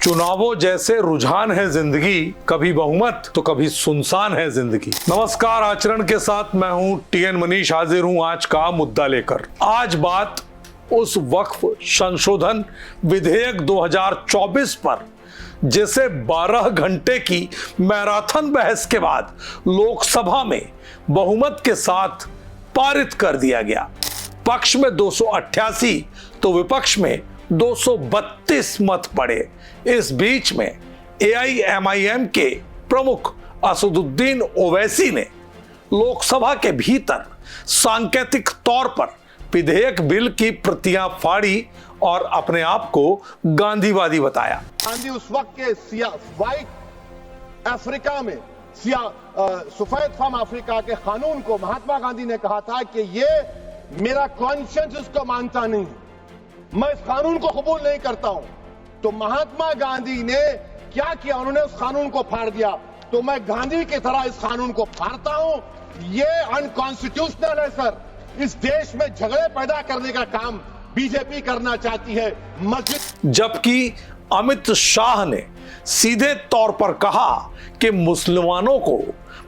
चुनावों जैसे रुझान है जिंदगी, कभी बहुमत तो कभी सुनसान है जिंदगी। नमस्कार, आचरण के साथ मैं हूं टीएन मनीष, हाजिर हूं आज का मुद्दा लेकर। आज बात उस वक्फ संशोधन विधेयक 2024 पर जिसे 12 घंटे की मैराथन बहस के बाद लोकसभा में बहुमत के साथ पारित कर दिया गया। पक्ष में 288 तो विपक्ष में 232 मत पड़े। इस बीच में एआईएमआईएम के प्रमुख असदुद्दीन ओवैसी ने लोकसभा के भीतर सांकेतिक तौर पर विधेयक बिल की प्रतियां फाड़ी और अपने आप को गांधीवादी बताया। गांधी उस वक्त के व्हाइट अफ्रीका में सफेद फार्म अफ्रीका के कानून को महात्मा गांधी ने कहा था कि ये मेरा कॉन्शियंस इसको मानता नहीं, मैं इस कानून को कबूल नहीं करता हूं। तो महात्मा गांधी ने क्या किया, उन्होंने उस कानून को फाड़ दिया। तो मैं गांधी की तरह इस कानून को फाड़ता हूं। ये अनकॉन्स्टिट्यूशनल है सर। इस देश में झगड़े पैदा करने का काम बीजेपी करना चाहती है। जबकि अमित शाह ने सीधे तौर पर कहा कि मुसलमानों को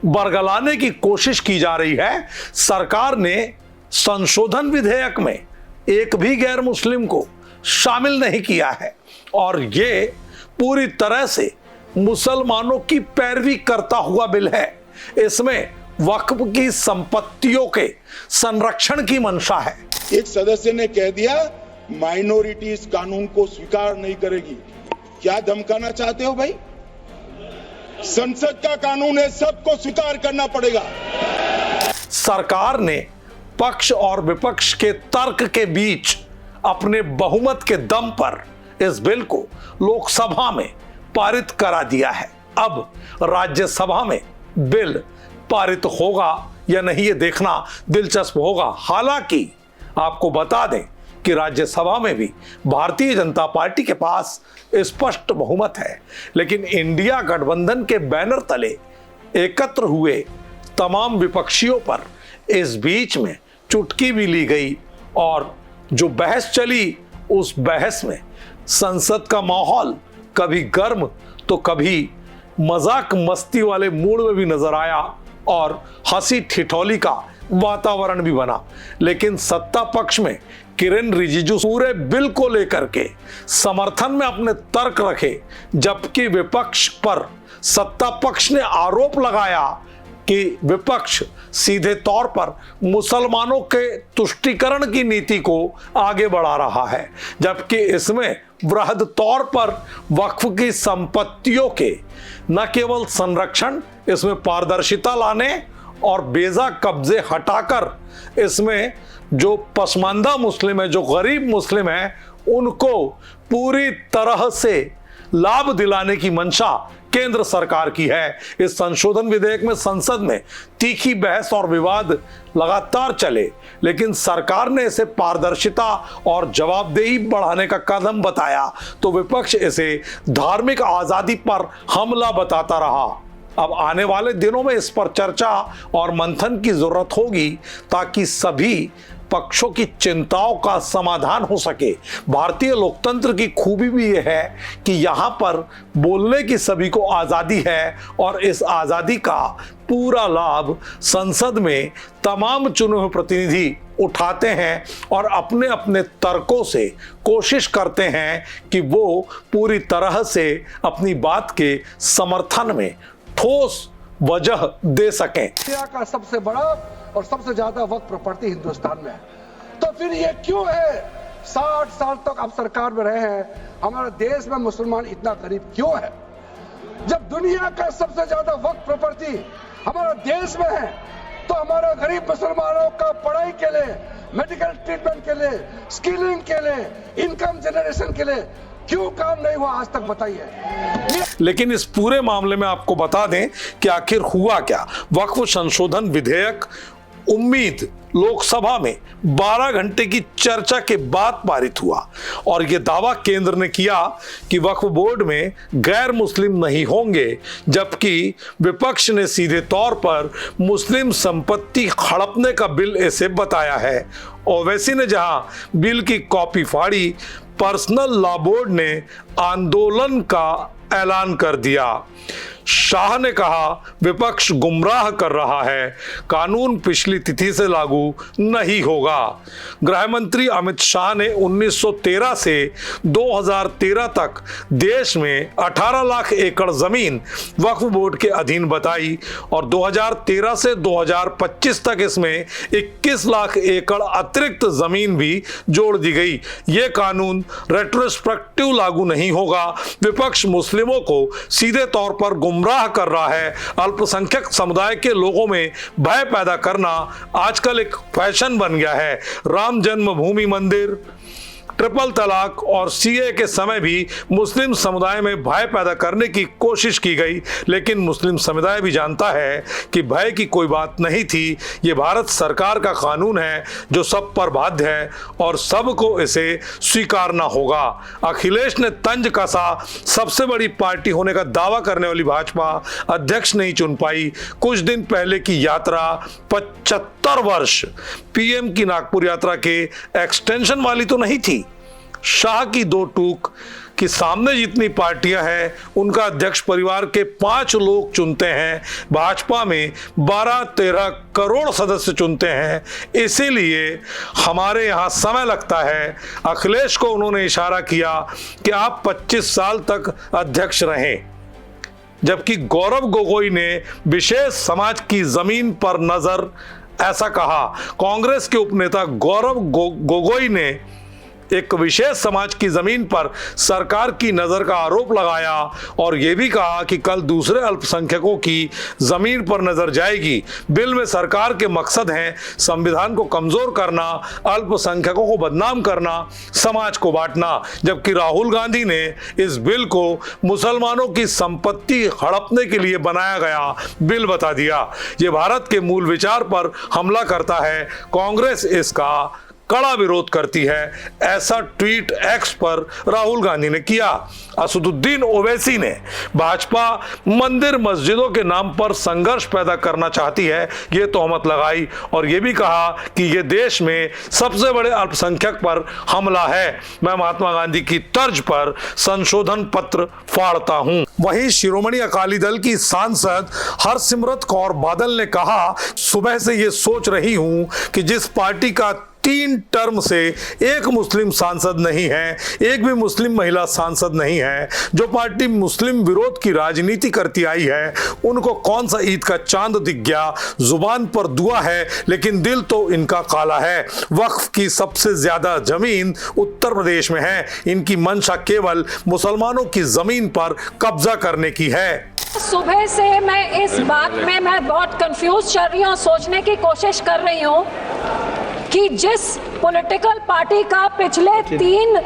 बरगलाने की कोशिश की जा रही है। सरकार ने संशोधन विधेयक में एक भी गैर मुस्लिम को शामिल नहीं किया है और ये पूरी तरह से मुसलमानों की पैरवी करता हुआ बिल है। इसमें वक्फ की संपत्तियों के संरक्षण की मंशा है। एक सदस्य ने कह दिया माइनॉरिटी इस कानून को स्वीकार नहीं करेगी। क्या धमकाना चाहते हो भाई? संसद का कानून है, सबको स्वीकार करना पड़ेगा। सरकार ने पक्ष और विपक्ष के तर्क के बीच अपने बहुमत के दम पर इस बिल को लोकसभा में पारित करा दिया है। अब राज्यसभा में बिल पारित होगा या नहीं, ये देखना दिलचस्प होगा। हालांकि आपको बता दें कि राज्यसभा में भी भारतीय जनता पार्टी के पास स्पष्ट बहुमत है, लेकिन इंडिया गठबंधन के बैनर तले एकत्र हुए तमाम विपक्षियों पर इस बीच में चुटकी भी ली गई और जो बहस चली उस बहस में संसद का माहौल कभी गर्म तो कभी मजाक मस्ती वाले मूड में भी नजर आया और हंसी ठिठौली का वातावरण भी बना। लेकिन सत्ता पक्ष में किरेन रिजिजू पूरे बिल को लेकर के समर्थन में अपने तर्क रखे, जबकि विपक्ष पर सत्ता पक्ष ने आरोप लगाया कि विपक्ष सीधे तौर पर मुसलमानों के तुष्टीकरण की नीति को आगे बढ़ा रहा है, जबकि इसमें वृहद तौर पर वक्फ की संपत्तियों के न केवल संरक्षण, इसमें पारदर्शिता लाने और बेजा कब्जे हटाकर इसमें जो पसमानदा मुस्लिम है, जो गरीब मुस्लिम है, उनको पूरी तरह से लाभ दिलाने की मंशा केंद्र सरकार की है। इस संशोधन विधेयक में संसद में तीखी बहस और विवाद लगातार चले, लेकिन सरकार ने इसे पारदर्शिता और जवाबदेही बढ़ाने का कदम बताया तो विपक्ष इसे धार्मिक आजादी पर हमला बताता रहा। अब आने वाले दिनों में इस पर चर्चा और मंथन की जरूरत होगी ताकि सभी पक्षों की चिंताओं का समाधान हो सके। भारतीय लोकतंत्र की खूबी भी यह है कि यहाँ पर बोलने की सभी को आज़ादी है और इस आज़ादी का पूरा लाभ संसद में तमाम चुने हुए प्रतिनिधि उठाते हैं और अपने अपने तर्कों से कोशिश करते हैं कि वो पूरी तरह से अपनी बात के समर्थन में ठोस वजह दे सकें। इंडिया का सबसे बड़ा और सबसे ज्यादा वक्त प्रॉपर्टी हिंदुस्तान में है, तो फिर ये क्यों है 60 साल तक आप सरकार में रहे हैं, हमारे देश में मुसलमान इतना गरीब क्यों है? जब दुनिया का सबसे ज्यादा वक्त प्रॉपर्टी हमारे देश में है, तो हमारे गरीब मुसलमानों का पढ़ाई के लिए, मेडिकल ट्रीटमेंट के लिए, स्किलिंग के लिए, इनकम जनरेशन के लिए क्यों काम नहीं हुआ आज तक, बताइए। लेकिन इस पूरे मामले में आपको बता दें कि आखिर हुआ क्या। वक्फ संशोधन विधेयक उम्मीद लोकसभा में 12 घंटे की चर्चा के बाद पारित हुआ और यह दावा केंद्र ने किया कि वक्फ बोर्ड में गैर मुस्लिम नहीं होंगे, जबकि विपक्ष ने सीधे तौर पर मुस्लिम संपत्ति हड़पने का बिल इसे बताया है। ओवैसी ने जहां बिल की कॉपी फाड़ी, पर्सनल लॉ बोर्ड ने आंदोलन का ऐलान कर दिया। शाह ने कहा, विपक्ष गुमराह कर रहा है, कानून पिछली तिथि से लागू नहीं होगा। गृह मंत्री अमित शाह ने 1913 से 2013 तक देश में 18 लाख एकड़ जमीन वक्फ बोर्ड के अधीन बताई और 2013 से 2025 तक इसमें 21 लाख एकड़ अतिरिक्त जमीन भी जोड़ दी गई। ये कानून रेट्रोस्पेक्टिव लागू नहीं होगा। विपक्ष मुस्लिमों को सीधे तौर पर गुमराह कर रहा है। अल्पसंख्यक समुदाय के लोगों में भय पैदा करना आजकल एक फैशन बन गया है। राम जन्मभूमि मंदिर, ट्रिपल तलाक और सीए के समय भी मुस्लिम समुदाय में भय पैदा करने की कोशिश की गई, लेकिन मुस्लिम समुदाय भी जानता है कि भय की कोई बात नहीं थी। ये भारत सरकार का कानून है जो सब पर बाध्य है और सबको इसे स्वीकारना होगा। अखिलेश ने तंज कसा, सबसे बड़ी पार्टी होने का दावा करने वाली भाजपा अध्यक्ष नहीं चुन पाई। कुछ दिन पहले की यात्रा 75 वर्ष पीएम की नागपुर यात्रा के एक्सटेंशन वाली तो नहीं थी। शाह की दो टूक कि सामने जितनी पार्टियां हैं उनका अध्यक्ष परिवार के 5 लोग चुनते हैं, भाजपा में 12-13 करोड़ सदस्य चुनते हैं। इसीलिए हमारे यहाँ समय लगता है। अखिलेश को उन्होंने इशारा किया कि आप 25 साल तक अध्यक्ष रहें, जबकि गौरव गोगोई ने विशेष समाज की जमीन पर नजर ऐसा कहा। कांग्रेस के उपनेता गौरव गोगोई ने एक विशेष समाज की जमीन पर सरकार की नजर का आरोप लगाया और यह भी कहा कि कल दूसरे अल्पसंख्यकों की जमीन पर नजर जाएगी। बिल में सरकार के मकसद हैं संविधान को कमजोर करना, अल्पसंख्यकों को बदनाम करना, समाज को बांटना, जबकि राहुल गांधी ने इस बिल को मुसलमानों की संपत्ति हड़पने के लिए बनाया गया बिल बता दिया। यह भारत के मूल विचार पर हमला करता है। कांग्रेस इसका कड़ा विरोध करती है। ऐसा ट्वीट एक्स पर राहुल गांधी ने किया। असदुद्दीन ओवैसी ने भाजपा मंदिर मस्जिदों के नाम पर संघर्ष पैदा करना चाहती है, ये तोहमत लगाई और ये भी कहा कि ये देश में सबसे बड़े अल्पसंख्यक पर हमला है। मैं महात्मा गांधी की तर्ज पर संशोधन पत्र फाड़ता हूं। वहीं शिरोमणि अकाली दल की सांसद हरसिमरत कौर बादल ने कहा, सुबह से ये सोच रही हूं कि जिस पार्टी का 3 टर्म से एक मुस्लिम सांसद नहीं है, एक भी मुस्लिम महिला सांसद नहीं है, जो पार्टी मुस्लिम विरोध की राजनीति करती आई है, उनको कौन सा ईद का चांद दिख गया। जुबान पर दुआ है लेकिन दिल तो इनका काला है। वक्फ की सबसे ज्यादा जमीन उत्तर प्रदेश में है। इनकी मंशा केवल मुसलमानों की जमीन पर कब्जा करने की है। सुबह से मैं इस बात में मैं बहुत कंफ्यूज चल रही हूँ, सोचने की कोशिश कर रही हूँ कि जिस पॉलिटिकल पार्टी का पिछले 3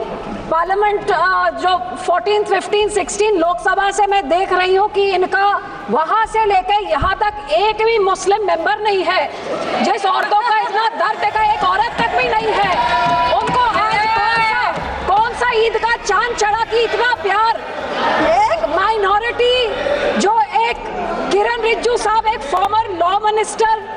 पार्लियामेंट जो 14, 15, 16 लोकसभा से मैं देख रही हूँ कि इनका वहां से लेकर यहाँ तक एक भी मुस्लिम मेंबर नहीं है। जिस औरतों का इतना दर्द का एक औरत तक भी नहीं है, उनको आज कौन सा ईद का चांद चढ़ा कि इतना प्यार। एक माइनॉरिटी जो एक किरण रिजिजू साहब एक फॉर्मर लॉ मिनिस्टर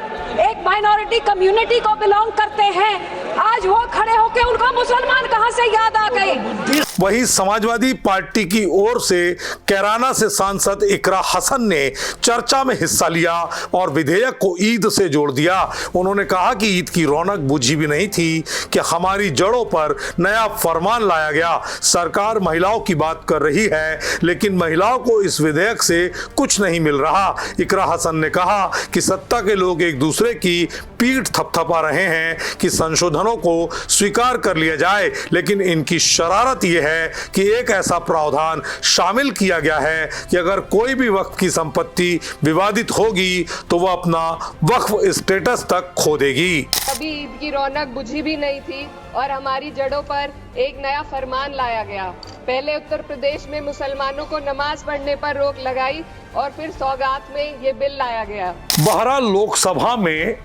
एक माइनॉरिटी कम्युनिटी को बिलोंग करते हैं, आज वो खड़े होकर उनको मुसलमान कहां से याद आ गए। वहीं समाजवादी पार्टी की ओर से कैराना से सांसद इकरा हसन ने चर्चा में हिस्सा लिया और विधेयक को ईद से जोड़ दिया। उन्होंने कहा कि ईद की रौनक बुझी भी नहीं थी कि हमारी जड़ों पर नया फरमान लाया गया। सरकार महिलाओं की बात कर रही है लेकिन महिलाओं को इस विधेयक से कुछ नहीं मिल रहा। इकरा हसन ने कहा कि सत्ता के लोग एक दूसरे की पीठ थपथपा रहे हैं कि संशोधनों को स्वीकार कर लिया जाए, लेकिन इनकी शरारत यह है कि एक ऐसा प्रावधान शामिल किया गया है कि अगर कोई भी वक्फ की संपत्ति विवादित होगी तो वह अपना वक्फ स्टेटस तक खो देगी। अभी ईद की रौनक बुझी भी नहीं थी और हमारी जड़ों पर एक नया फरमान लाया गया। पहले उत्तर प्रदेश में मुसलमानों को नमाज पढ़ने पर रोक लगाई और फिर सौगात में ये बिल लाया गया। बहरहाल लोकसभा में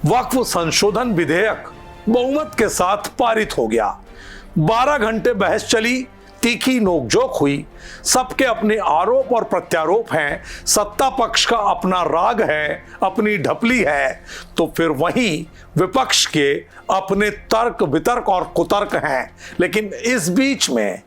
वक्फ संशोधन विधेयक बहुमत के साथ पारित हो गया। 12 घंटे बहस चली, तीखी नोकझोंक हुई। सबके अपने आरोप और प्रत्यारोप हैं, सत्ता पक्ष का अपना राग है, अपनी ढपली है, तो फिर वहीं विपक्ष के अपने तर्क वितर्क और कुतर्क हैं। लेकिन इस बीच में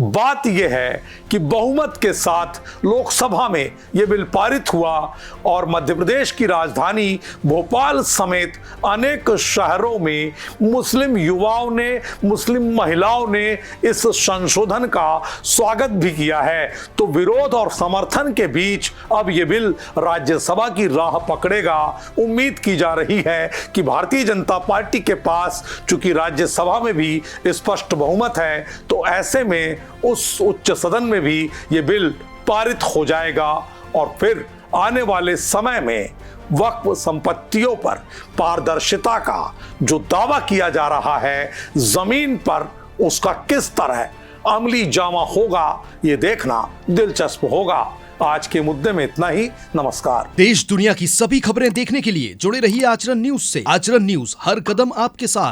बात यह है कि बहुमत के साथ लोकसभा में यह बिल पारित हुआ और मध्य प्रदेश की राजधानी भोपाल समेत अनेक शहरों में मुस्लिम युवाओं ने, मुस्लिम महिलाओं ने इस संशोधन का स्वागत भी किया है। तो विरोध और समर्थन के बीच अब यह बिल राज्यसभा की राह पकड़ेगा। उम्मीद की जा रही है कि भारतीय जनता पार्टी के पास चूंकि राज्यसभा में भी स्पष्ट बहुमत है, तो ऐसे में उस उच्च सदन में भी यह बिल पारित हो जाएगा और फिर आने वाले समय में वक्फ संपत्तियों पर पारदर्शिता का जो दावा किया जा रहा है, जमीन पर उसका किस तरह अमली जामा होगा, ये देखना दिलचस्प होगा। आज के मुद्दे में इतना ही। नमस्कार। देश दुनिया की सभी खबरें देखने के लिए जुड़े रहिए आचरण न्यूज से। आचरण न्यूज, हर कदम आपके साथ।